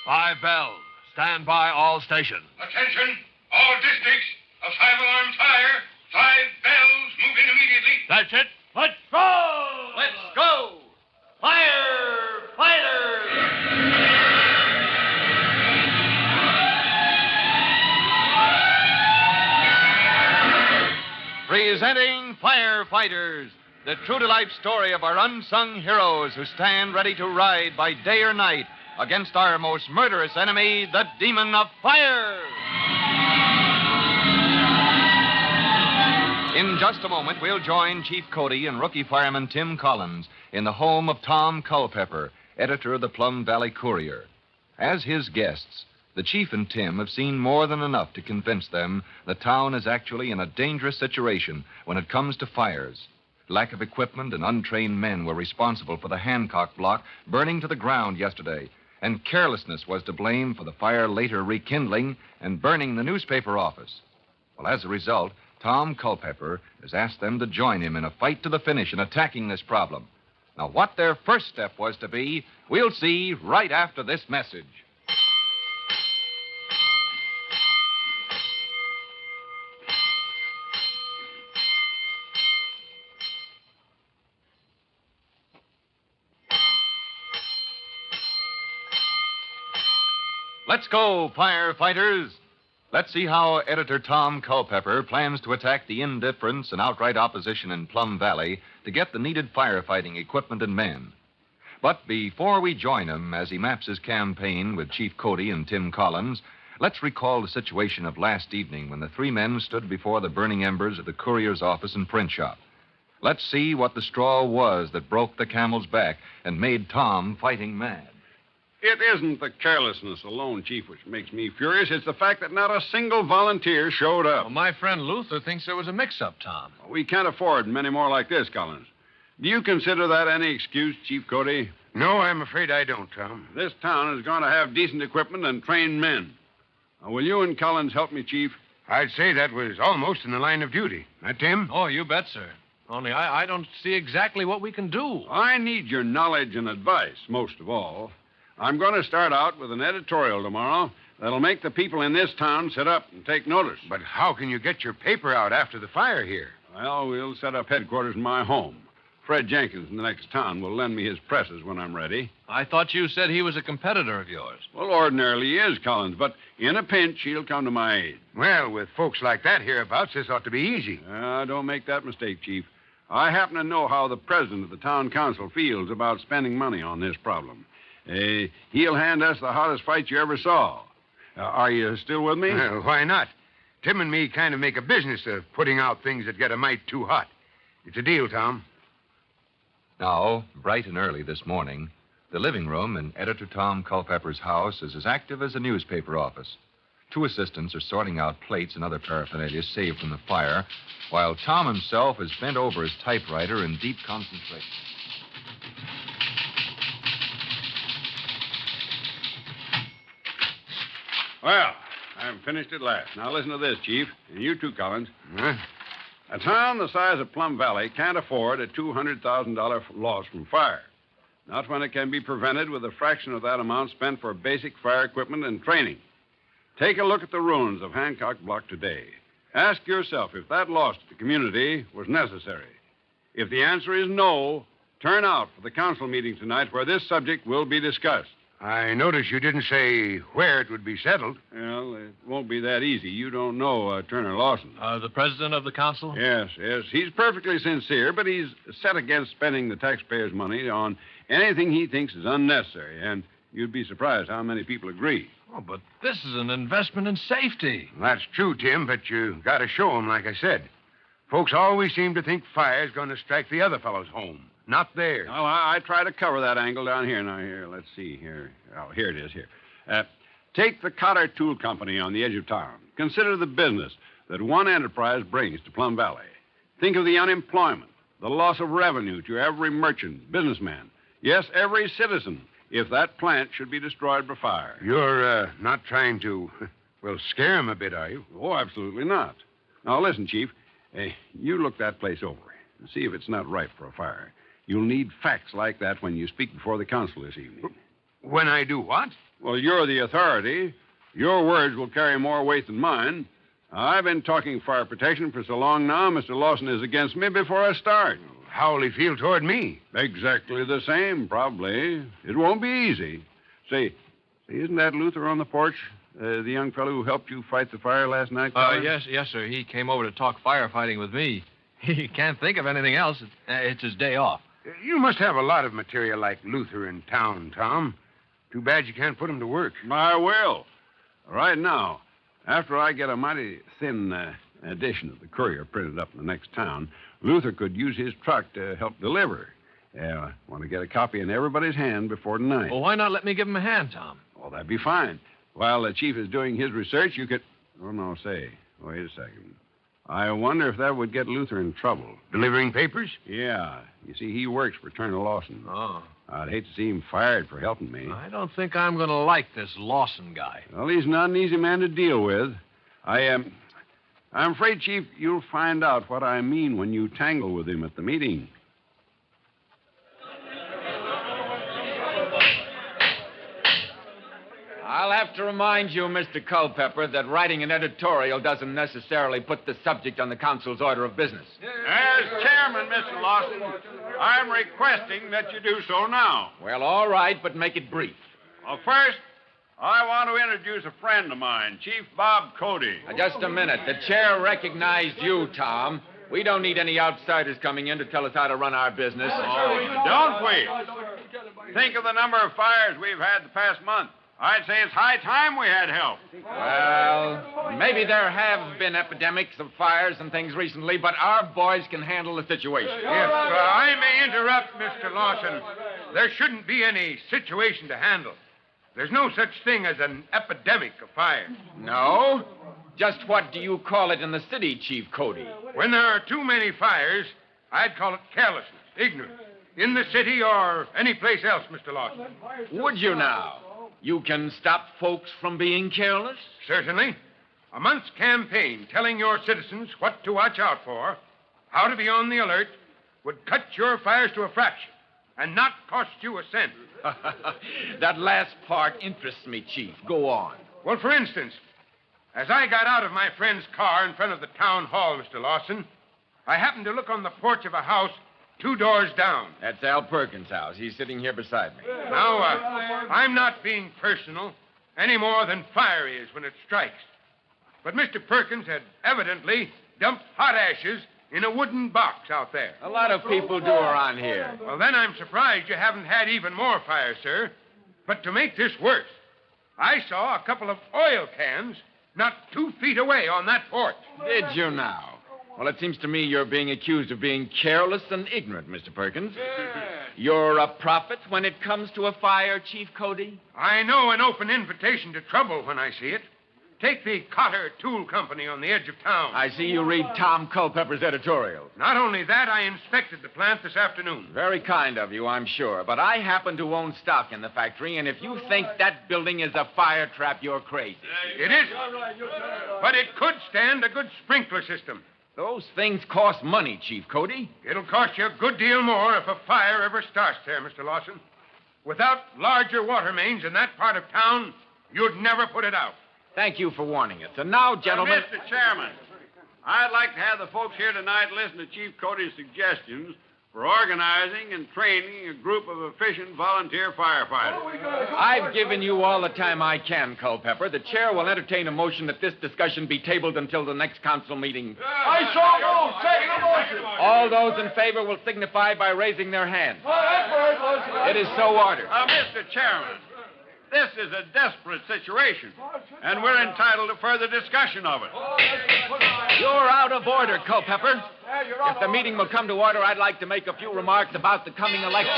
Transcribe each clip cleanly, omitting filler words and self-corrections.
5 bells. Stand by all stations. Attention, all districts. A 5-alarm fire. 5 bells. Move in immediately. That's it. Let's go! Let's go! Firefighters! Presenting Firefighters, the true-to-life story of our unsung heroes who stand ready to ride by day or night against our most murderous enemy, the demon of fire. In just a moment, we'll join Chief Cody and rookie fireman Tim Collins in the home of Tom Culpepper, editor of the Plum Valley Courier. As his guests, the Chief and Tim have seen more than enough to convince them the town is actually in a dangerous situation when it comes to fires. Lack of equipment and untrained men were responsible for the Hancock block burning to the ground yesterday, and carelessness was to blame for the fire later rekindling and burning the newspaper office. Well, as a result, Tom Culpepper has asked them to join him in a fight to the finish in attacking this problem. Now, what their first step was to be, we'll see right after this message. Let's go, firefighters. Let's see how editor Tom Culpepper plans to attack the indifference and outright opposition in Plum Valley to get the needed firefighting equipment and men. But before we join him as he maps his campaign with Chief Cody and Tim Collins, let's recall the situation of last evening when the three men stood before the burning embers of the courier's office and print shop. Let's see what the straw was that broke the camel's back and made Tom fighting mad. It isn't the carelessness alone, Chief, which makes me furious. It's the fact that not a single volunteer showed up. Well, my friend Luther thinks there was a mix-up, Tom. We can't afford many more like this, Collins. Do you consider that any excuse, Chief Cody? No, I'm afraid I don't, Tom. This town is going to have decent equipment and trained men. Now, will you and Collins help me, Chief? I'd say that was almost in the line of duty. Huh, Tim? Oh, you bet, sir. Only I don't see exactly what we can do. I need your knowledge and advice, most of all. I'm going to start out with an editorial tomorrow that'll make the people in this town sit up and take notice. But how can you get your paper out after the fire here? Well, we'll set up headquarters in my home. Fred Jenkins in the next town will lend me his presses when I'm ready. I thought you said he was a competitor of yours. Well, ordinarily he is, Collins, but in a pinch, he'll come to my aid. Well, with folks like that hereabouts, this ought to be easy. Don't make that mistake, Chief. I happen to know how the president of the town council feels about spending money on this problem. He'll hand us the hottest fight you ever saw. Are you still with me? Well, why not? Tim and me kind of make a business of putting out things that get a mite too hot. It's a deal, Tom. Now, bright and early this morning, the living room in editor Tom Culpepper's house is as active as a newspaper office. Two assistants are sorting out plates and other paraphernalia saved from the fire, while Tom himself is bent over his typewriter in deep concentration. Well, I'm finished at last. Now listen to this, Chief, and you too, Collins. Huh? A town the size of Plum Valley can't afford a $200,000 loss from fire. Not when it can be prevented with a fraction of that amount spent for basic fire equipment and training. Take a look at the ruins of Hancock Block today. Ask yourself if that loss to the community was necessary. If the answer is no, turn out for the council meeting tonight where this subject will be discussed. I notice you didn't say where it would be settled. Well, it won't be that easy. You don't know Turner Lawson. The president of the council? Yes. He's perfectly sincere, but he's set against spending the taxpayers' money on anything he thinks is unnecessary. And you'd be surprised how many people agree. Oh, but this is an investment in safety. That's true, Tim, but you got to show 'em, like I said. Folks always seem to think fire's going to strike the other fellow's home, not theirs. Well, I try to cover that angle down here. Now, here, let's see here. Oh, here it is, here. Take the Cotter Tool Company on the edge of town. Consider the business that one enterprise brings to Plum Valley. Think of the unemployment, the loss of revenue to every merchant, businessman, yes, every citizen, if that plant should be destroyed by fire. You're not trying to, scare 'em a bit, are you? Oh, absolutely not. Now, listen, Chief. You look that place over and see if it's not ripe for a fire. You'll need facts like that when you speak before the council this evening. When I do what? Well, you're the authority. Your words will carry more weight than mine. I've been talking fire protection for so long now, Mr. Lawson is against me before I start. How will he feel toward me? Exactly the same, probably. It won't be easy. Say, isn't that Luther on the porch? The young fellow who helped you fight the fire last night? Yes, sir. He came over to talk firefighting with me. He can't think of anything else. It's his day off. You must have a lot of material like Luther in town, Tom. Too bad you can't put him to work. I will. Right now, after I get a mighty thin edition of the Courier printed up in the next town, Luther could use his truck to help deliver. I want to get a copy in everybody's hand before tonight. Well, why not let me give him a hand, Tom? Oh, that'd be fine. While the chief is doing his research, you could... Oh, no, say. Wait a second. I wonder if that would get Luther in trouble. Delivering papers? Yeah. You see, he works for Turner Lawson. Oh. I'd hate to see him fired for helping me. I don't think I'm going to like this Lawson guy. Well, he's not an easy man to deal with. I'm afraid, Chief, you'll find out what I mean when you tangle with him at the meeting. I'll have to remind you, Mr. Culpepper, that writing an editorial doesn't necessarily put the subject on the council's order of business. As chairman, Mr. Lawson, I'm requesting that you do so now. Well, all right, but make it brief. Well, first, I want to introduce a friend of mine, Chief Bob Cody. Now, just a minute. The chair recognized you, Tom. We don't need any outsiders coming in to tell us how to run our business. Oh, don't we? Think of the number of fires we've had the past month. I'd say it's high time we had help. Well, maybe there have been epidemics of fires and things recently, but our boys can handle the situation. If I may interrupt, Mr. Lawson, there shouldn't be any situation to handle. There's no such thing as an epidemic of fire. No? Just what do you call it in the city, Chief Cody? When there are too many fires, I'd call it carelessness, ignorance. In the city or any place else, Mr. Lawson. Would you now? You can stop folks from being careless? Certainly. A month's campaign telling your citizens what to watch out for, how to be on the alert, would cut your fires to a fraction and not cost you a cent. That last part interests me, Chief. Go on. Well, for instance, as I got out of my friend's car in front of the town hall, Mr. Lawson, I happened to look on the porch of a house 2 doors down. That's Al Perkins' house. He's sitting here beside me. Now, I'm not being personal any more than fire is when it strikes. But Mr. Perkins had evidently dumped hot ashes in a wooden box out there. A lot of people do around here. Well, then I'm surprised you haven't had even more fire, sir. But to make this worse, I saw a couple of oil cans not 2 feet away on that porch. Did you now? Well, it seems to me you're being accused of being careless and ignorant, Mr. Perkins. You're a prophet when it comes to a fire, Chief Cody? I know an open invitation to trouble when I see it. Take the Cotter Tool Company on the edge of town. I see you read Tom Culpepper's editorial. Not only that, I inspected the plant this afternoon. Very kind of you, I'm sure. But I happen to own stock in the factory, and if you think that building is a fire trap, you're crazy. It isn't. But it could stand a good sprinkler system. Those things cost money, Chief Cody. It'll cost you a good deal more if a fire ever starts there, Mr. Lawson. Without larger water mains in that part of town, you'd never put it out. Thank you for warning us. And now, gentlemen... Mr. Chairman, I'd like to have the folks here tonight listen to Chief Cody's suggestions for organizing and training a group of efficient volunteer firefighters. I've given you all the time I can, Culpepper. The chair will entertain a motion that this discussion be tabled until the next council meeting. I so move. Second the motion. All those in favor will signify by raising their hands. It is so ordered. Mr. Chairman, this is a desperate situation, and we're entitled to further discussion of it. You're out of order, Culpepper. If the meeting will come to order, I'd like to make a few remarks about the coming election.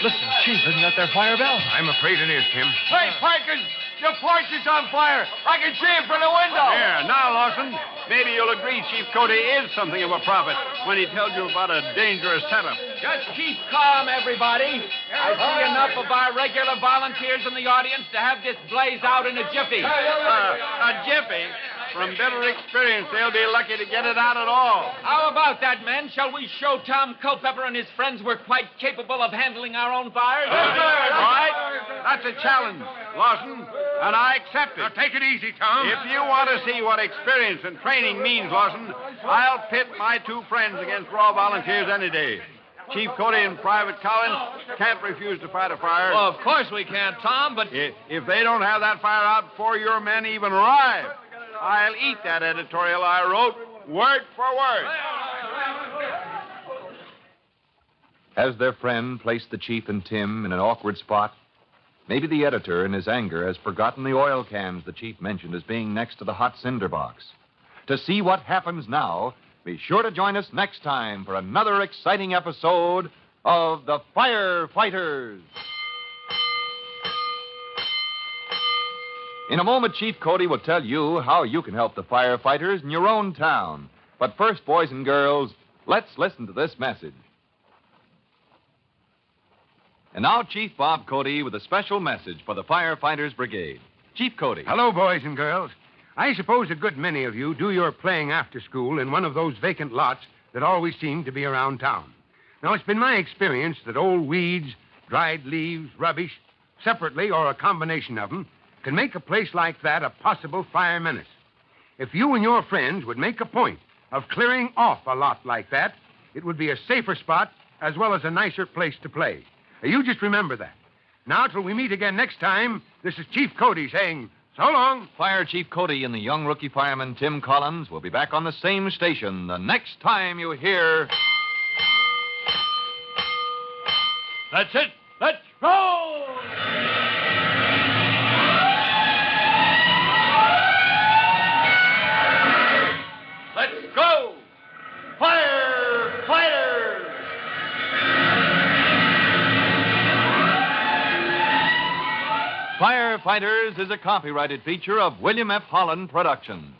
Listen, Chief, isn't that their fire bell? I'm afraid it is, Tim. Hey, Perkins, your porch is on fire. I can see it from the window. Here, now, Lawson, maybe you'll agree Chief Cody is something of a prophet when he tells you about a dangerous setup. Just keep calm, everybody. I see enough of our regular volunteers in the audience to have this blaze out in a jiffy. A jiffy? from bitter experience, they'll be lucky to get it out at all. How about that, men? Shall we show Tom Culpepper and his friends we're quite capable of handling our own fires? All right. That's a challenge, Lawson, and I accept Now, it. take it easy, Tom. If you want to see what experience and training means, Lawson, I'll pit my two friends against raw volunteers any day. Chief Cody and Private Collins can't refuse to fight a fire. Well, of course we can't, Tom, but... If they don't have that fire out before your men even arrive, I'll eat that editorial I wrote word for word. Has their friend placed the chief and Tim in an awkward spot? Maybe the editor, in his anger, has forgotten the oil cans the chief mentioned as being next to the hot cinder box. To see what happens now, be sure to join us next time for another exciting episode of The Firefighters. In a moment, Chief Cody will tell you how you can help the firefighters in your own town. But first, boys and girls, let's listen to this message. And now, Chief Bob Cody with a special message for the Firefighters Brigade. Chief Cody. Hello, boys and girls. I suppose a good many of you do your playing after school in one of those vacant lots that always seem to be around town. Now, it's been my experience that old weeds, dried leaves, rubbish, separately or a combination of them, can make a place like that a possible fire menace. If you and your friends would make a point of clearing off a lot like that, it would be a safer spot as well as a nicer place to play. You just remember that. Now, till we meet again next time, this is Chief Cody saying, so long. Fire Chief Cody and the young rookie fireman Tim Collins will be back on the same station the next time you hear... That's it. Let's roll! Let's go! Firefighters! Firefighters is a copyrighted feature of William F. Holland Productions.